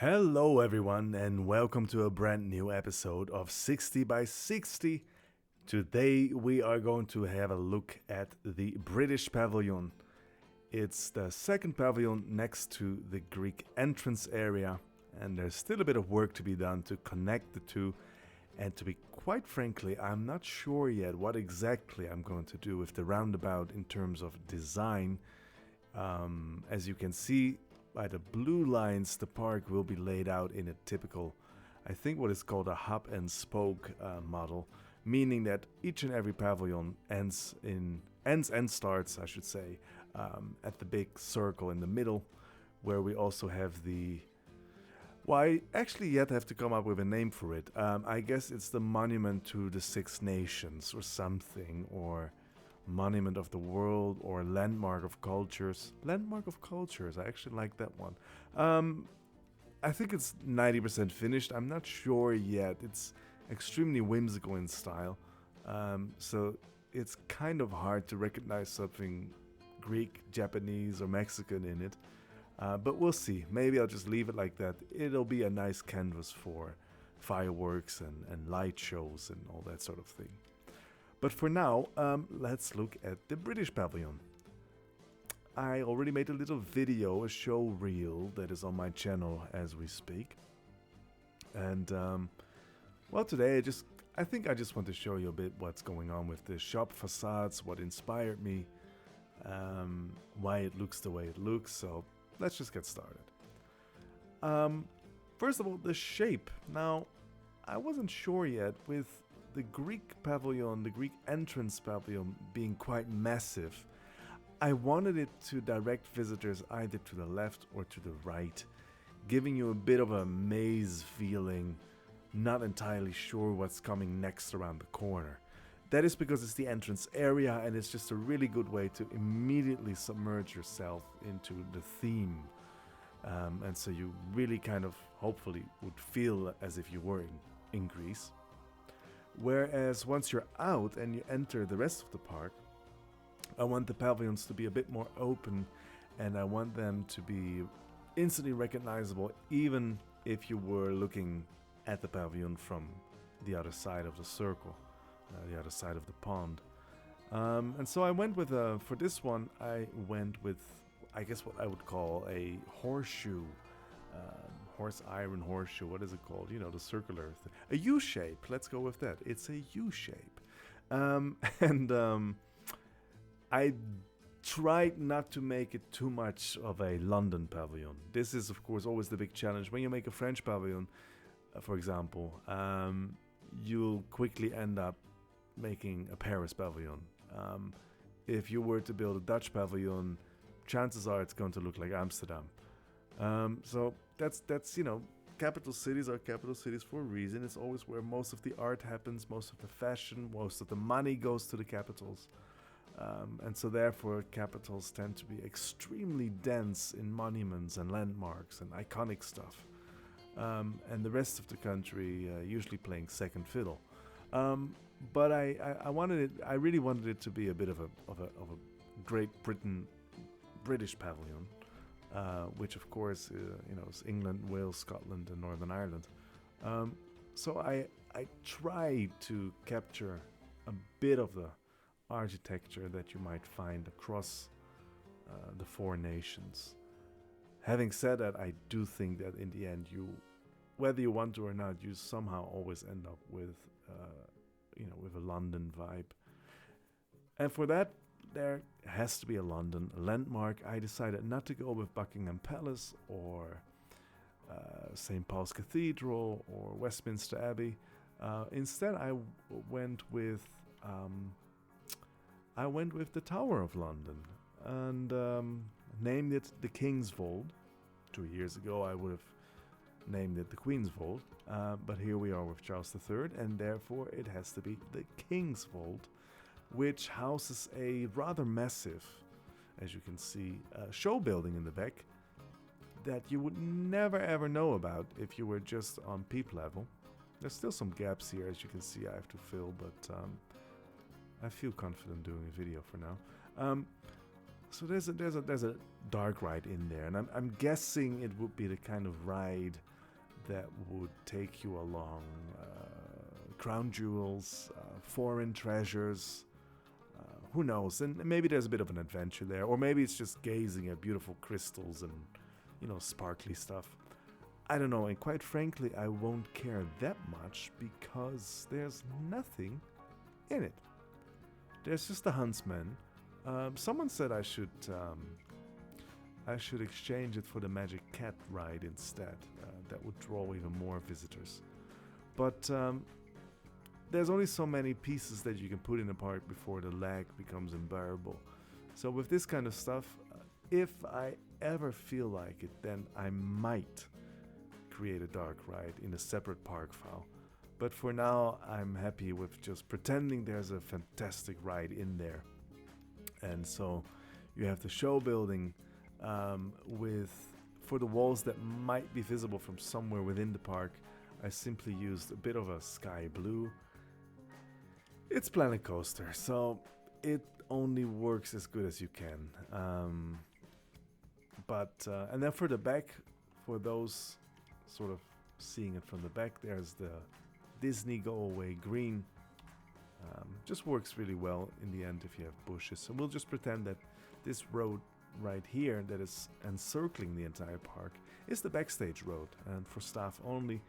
Hello, everyone, and welcome to a brand new episode of 60 by 60. Today, we are going to have a look at the British pavilion. It's the second pavilion next to the Greek entrance area, and there's still a bit of work to be done to connect the two. And to be quite frankly, I'm not sure yet what exactly I'm going to do with the roundabout in terms of design. As you can see, by the blue lines, the park will be laid out in a typical, I think what is called a hub and spoke model, meaning that each and every pavilion ends and starts, I should say, at the big circle in the middle, where we also have the. Well, I actually yet have to come up with a name for it. I guess it's the Monument to the Six Nations or something, or Monument of the World, or Landmark of Cultures. Landmark of Cultures, I actually like that one. I think it's 90% finished. I'm not sure yet. It's extremely whimsical in style. So it's kind of hard to recognize something Greek, Japanese, or Mexican in it. But we'll see. Maybe I'll just leave it like that. It'll be a nice canvas for fireworks and light shows and all that sort of thing. But for now, let's look at the British pavilion. I already made a little video, a show reel that is on my channel as we speak. And well, today I think I just want to show you a bit what's going on with the shop facades, what inspired me, why it looks the way it looks. So let's just get started. First of all, the shape. Now, I wasn't sure yet with the Greek pavilion, the Greek entrance pavilion being quite massive. I wanted it to direct visitors either to the left or to the right, giving you a bit of a maze feeling, not entirely sure what's coming next around the corner. That is because it's the entrance area and it's just a really good way to immediately submerge yourself into the theme. And so you really kind of hopefully would feel as if you were in Greece. Whereas once you're out and you enter the rest of the park, I want the pavilions to be a bit more open, and I want them to be instantly recognizable even if you were looking at the pavilion from the other side of the circle, the other side of the pond. And so I went with, for this one, I went with, I guess what I would call a horseshoe, iron horseshoe, what is it called? You know, the circular thing. A U-shape, let's go with that. It's a U-shape. I tried not to make it too much of a London pavilion. This is, of course, always the big challenge. When you make a French pavilion, for example, you'll quickly end up making a Paris pavilion. If you were to build a Dutch pavilion, chances are it's going to look like Amsterdam. So that's capital cities are capital cities for a reason. It's always where most of the art happens, most of the fashion, most of the money goes to the capitals. And so therefore capitals tend to be extremely dense in monuments and landmarks and iconic stuff. And the rest of the country usually playing second fiddle. But I really wanted it to be a bit of a Great Britain British pavilion. Which of course is England, Wales, Scotland, and Northern Ireland. So I tried to capture a bit of the architecture that you might find across the four nations. Having said that, I do think that in the end, whether you want to or not, you somehow always end up with with a London vibe. And for that, there has to be a London landmark. I decided not to go with Buckingham Palace or St. Paul's Cathedral or Westminster Abbey. Instead, I went with the Tower of London and named it the King's Vault. 2 years ago, I would have named it the Queen's Vault, but here we are with Charles III, and therefore it has to be the King's Vault, which houses a rather massive, as you can see, show building in the back that you would never ever know about if you were just on peep level. There's still some gaps here, as you can see, I have to fill, but I feel confident doing a video for now. So there's a dark ride in there, and I'm guessing it would be the kind of ride that would take you along crown jewels, foreign treasures. Who knows? And maybe there's a bit of an adventure there, or maybe it's just gazing at beautiful crystals and, sparkly stuff. I don't know, and quite frankly, I won't care that much because there's nothing in it. There's just a huntsman. Someone said I should exchange it for the magic cat ride instead. That would draw even more visitors. But there's only so many pieces that you can put in a park before the lag becomes unbearable. So with this kind of stuff, if I ever feel like it, then I might create a dark ride in a separate park file. But for now, I'm happy with just pretending there's a fantastic ride in there. And so you have the show building for the walls that might be visible from somewhere within the park. I simply used a bit of a sky blue. It's Planet Coaster, so it only works as good as you can. And then for the back, for those sort of seeing it from the back, there's the Disney Go Away green. Just works really well in the end if you have bushes. So we'll just pretend that this road right here that is encircling the entire park is the backstage road, and for staff only.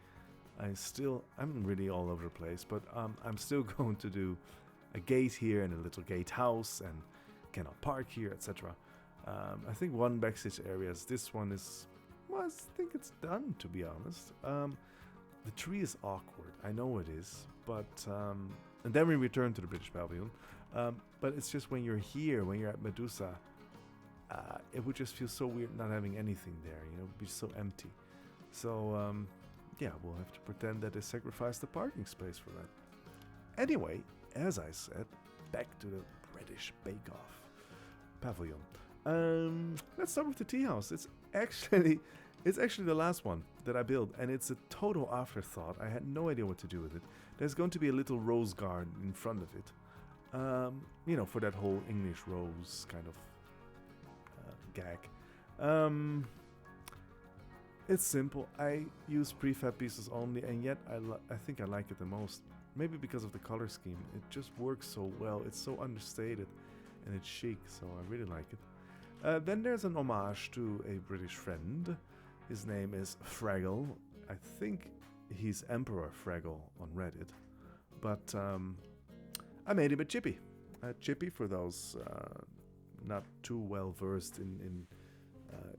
I'm really all over the place, but I'm still going to do a gate here and a little gatehouse and cannot park here, etc. I think one backstage area is this one is, well, I think it's done, to be honest. The tree is awkward, I know it is, but and then we return to the British Pavilion. But it's just when you're here, when you're at Medusa, it would just feel so weird not having anything there, it would be so empty. So yeah, we'll have to pretend that they sacrificed the parking space for that. Anyway, as I said, back to the British Bake Off Pavilion. Let's start with the tea house. It's actually the last one that I built, and it's a total afterthought. I had no idea what to do with it. There's going to be a little rose garden in front of it, for that whole English rose kind of gag. It's simple. I use prefab pieces only, and yet I think I like it the most. Maybe because of the color scheme. It just works so well. It's so understated, and it's chic, so I really like it. Then there's an homage to a British friend. His name is Fraggle. I think he's Emperor Fraggle on Reddit. But I made him a Chippy. Chippy, for those not too well versed in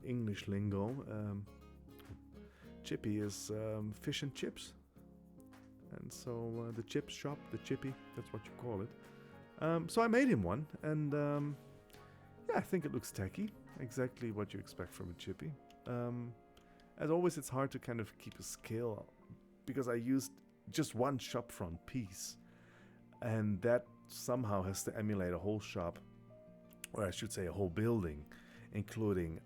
English lingo. Chippy is fish and chips. And so the chip shop, the Chippy, that's what you call it. So I made him one, and yeah, I think it looks tacky. Exactly what you expect from a Chippy. As always, it's hard to kind of keep a scale because I used just one shopfront piece, and that somehow has to emulate a whole shop, or I should say a whole building, including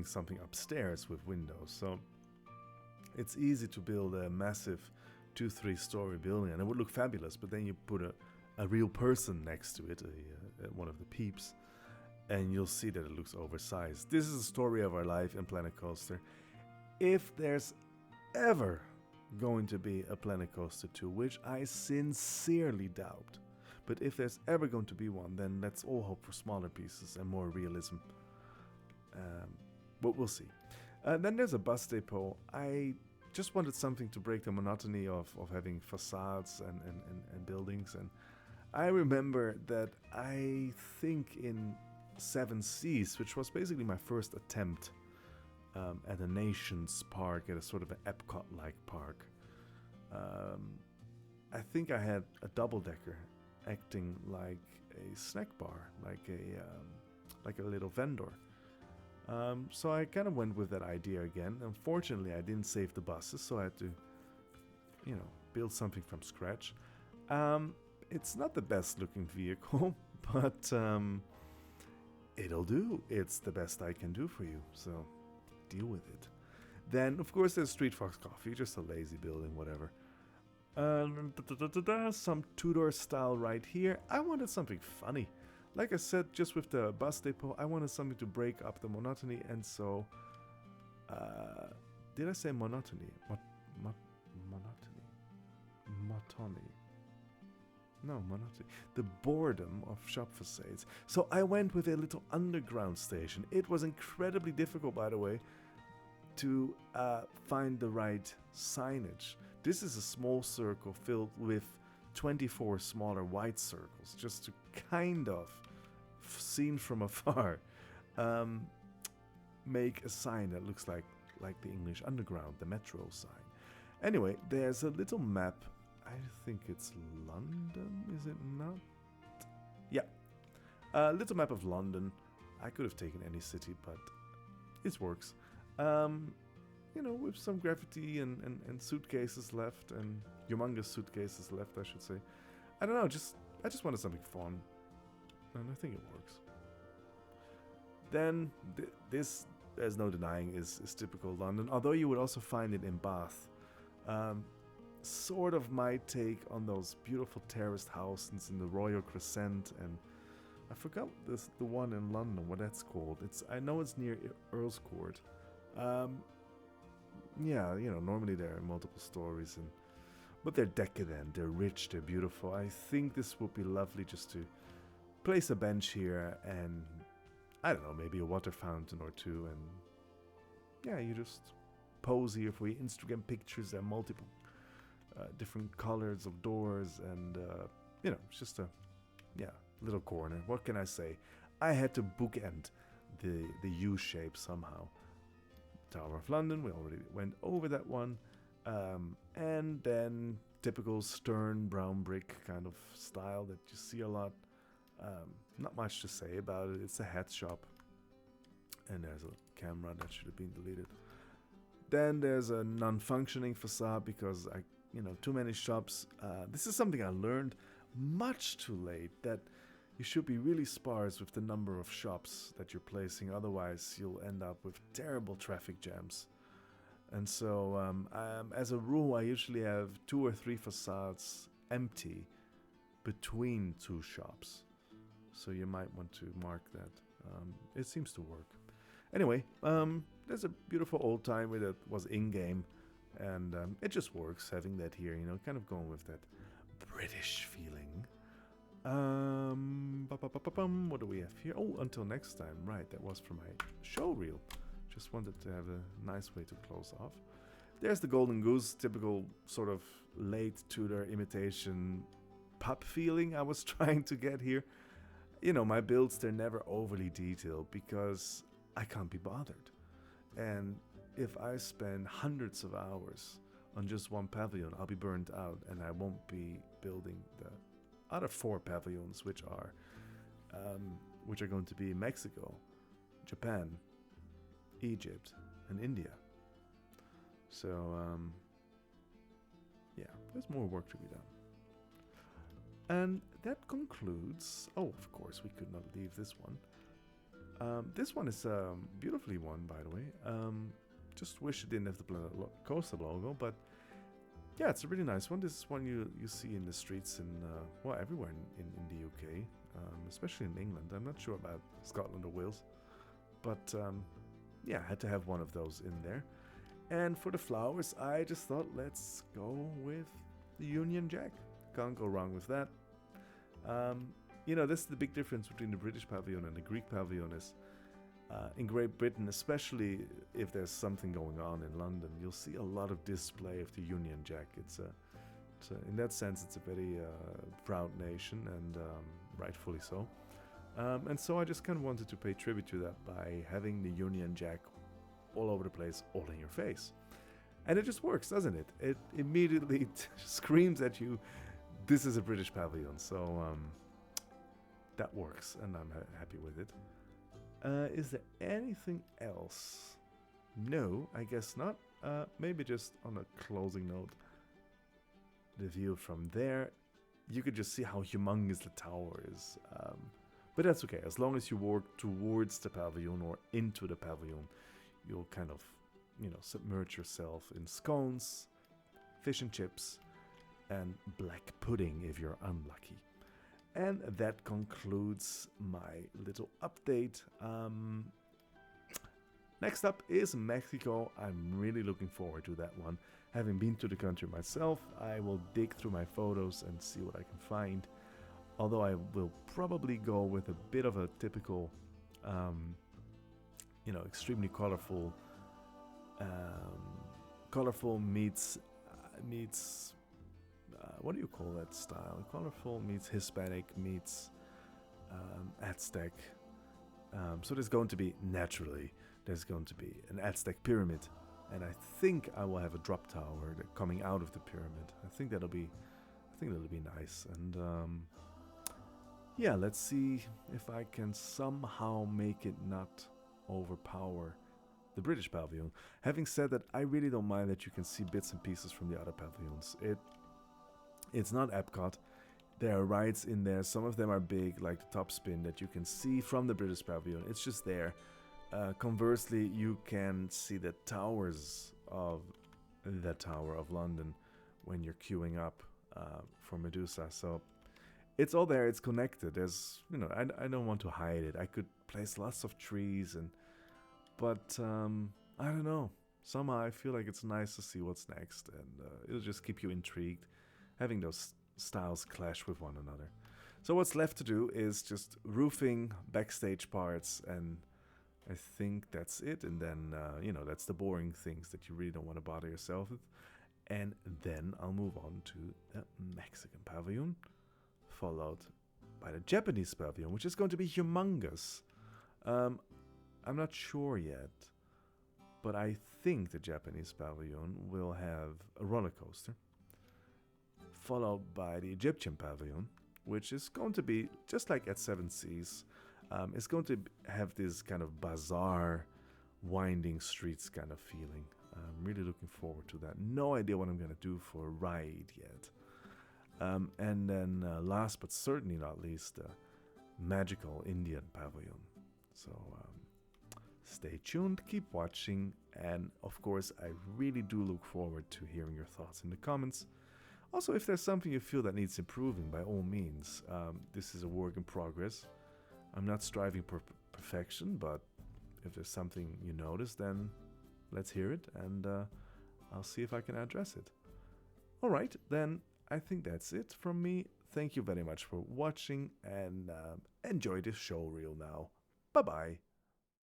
something upstairs with windows. So it's easy to build a massive 2-3 story building, and it would look fabulous, but then you put a real person next to it, one of the peeps, and you'll see that it looks oversized. This is the story of our life in Planet Coaster. If there's ever going to be a Planet Coaster 2, which I sincerely doubt, but if there's ever going to be one, then let's all hope for smaller pieces and more realism. But we'll see. Then there's a bus depot. I just wanted something to break the monotony of having facades and buildings. And I remember that I think in Seven Seas, which was basically my first attempt at a nation's park, at a sort of an Epcot-like park, I think I had a double-decker acting like a snack bar, like a little vendor. So I kind of went with that idea again. Unfortunately, I didn't save the buses, so I had to, build something from scratch. It's not the best looking vehicle, but it'll do. It's the best I can do for you, so deal with it. Then, of course, there's Street Fox Coffee, just a lazy building, whatever. Some Tudor style right here. I wanted something funny. Like I said, just with the bus depot, I wanted something to break up the monotony, and so Did I say monotony? Monotony. Monotony. No, monotony. The boredom of shop facades. So I went with a little underground station. It was incredibly difficult, by the way, to find the right signage. This is a small circle filled with 24 smaller white circles, just to kind of, seen from afar, make a sign that looks like the English Underground, the metro sign. Anyway, there's a little map. I think it's London, is it not? Yeah. A little map of London. I could have taken any city, but it works. You know, with some graffiti and suitcases left, and humongous suitcases left, I should say. I don't know, I just wanted something fun, and I think it works. Then, this, there's no denying, is typical London, although you would also find it in Bath. Sort of my take on those beautiful terraced houses in the Royal Crescent, and I forgot the one in London, what that's called. I know it's near Earl's Court. Yeah, you know, normally there are multiple stories, but they're decadent, they're rich, they're beautiful. I think this would be lovely just to place a bench here and, I don't know, maybe a water fountain or two, and yeah, you just pose here for your Instagram pictures. There are multiple different colors of doors, and you know, it's just a little corner. What can I say? I had to bookend the U shape somehow. Tower of London, we already went over that one, and then typical stern brown brick kind of style that you see a lot. Not much to say about it. It's a hat shop, and there's a camera that should have been deleted. Then there's a non-functioning facade because too many shops. This is something I learned much too late, that you should be really sparse with the number of shops that you're placing, otherwise you'll end up with terrible traffic jams. And so, as a rule, I usually have 2 or 3 facades empty between 2 shops. So you might want to mark that. It seems to work. Anyway, there's a beautiful old timer that was in-game, and it just works having that here, kind of going with that British feeling. What do we have here? Oh, until next time. Right, that was for my show reel. Just wanted to have a nice way to close off. There's the Golden Goose, typical sort of late Tudor imitation pub feeling I was trying to get here. My builds, they're never overly detailed because I can't be bothered. And if I spend hundreds of hours on just one pavilion, I'll be burnt out, and I won't be building the other 4 pavilions, which are going to be Mexico, Japan, Egypt, and India. So yeah, there's more work to be done. And that concludes. Oh, of course, we could not leave this one. This one is beautifully won, by the way. Just wish it didn't have the Planet Coaster logo, but yeah, it's a really nice one. This is one you see in the streets in, everywhere in the UK, especially in England. I'm not sure about Scotland or Wales, but yeah, I had to have one of those in there. And for the flowers, I just thought, let's go with the Union Jack. Can't go wrong with that. This is the big difference between the British pavilion and the Greek pavilion is, in Great Britain, especially if there's something going on in London, you'll see a lot of display of the Union Jack. In that sense, it's a very proud nation, and rightfully so. And so I just kind of wanted to pay tribute to that by having the Union Jack all over the place, all in your face. And it just works, doesn't it? It immediately screams at you, this is a British pavilion. So that works, and I'm happy with it. Is there anything else? No, I guess not. Maybe just on a closing note, the view from there, you could just see how humongous the tower is. But that's okay, as long as you walk towards the pavilion or into the pavilion, you'll kind of, submerge yourself in scones, fish and chips, and black pudding if you're unlucky. And that concludes my little update. Next up is Mexico. I'm really looking forward to that one. Having been to the country myself, I will dig through my photos and see what I can find. Although I will probably go with a bit of a typical, extremely colorful meets what do you call that style? Colorful meets Hispanic meets Aztec. So there's going to be an Aztec pyramid, and I think I will have a drop tower coming out of the pyramid. I think that'll be nice. And yeah, let's see if I can somehow make it not overpower the British pavilion. Having said that, I really don't mind that you can see bits and pieces from the other pavilions. It's not Epcot. There are rides in there. Some of them are big, like the top spin that you can see from the British pavilion. It's just there. Conversely, you can see the towers of the Tower of London when you're queuing up for Medusa. So it's all there. It's connected. There's, I don't want to hide it. I could place lots of trees but I don't know. Somehow I feel like it's nice to see what's next, and it'll just keep you intrigued, having those styles clash with one another. So what's left to do is just roofing, backstage parts, and I think that's it. And then, that's the boring things that you really don't want to bother yourself with. And then I'll move on to the Mexican pavilion, followed by the Japanese pavilion, which is going to be humongous. I'm not sure yet, but I think the Japanese pavilion will have a roller coaster, followed by the Egyptian pavilion, which is going to be just like at Seven Seas. It's going to have this kind of bazaar, winding streets kind of feeling. I'm really looking forward to that. No idea what I'm going to do for a ride yet. And then last but certainly not least, the magical Indian pavilion. So stay tuned, keep watching, and of course I really do look forward to hearing your thoughts in the comments. Also, if there's something you feel that needs improving, by all means. This is a work in progress. I'm not striving for perfection, but if there's something you notice, then let's hear it, and I'll see if I can address it. Alright, then I think that's it from me. Thank you very much for watching, and enjoy this show reel now. Bye-bye.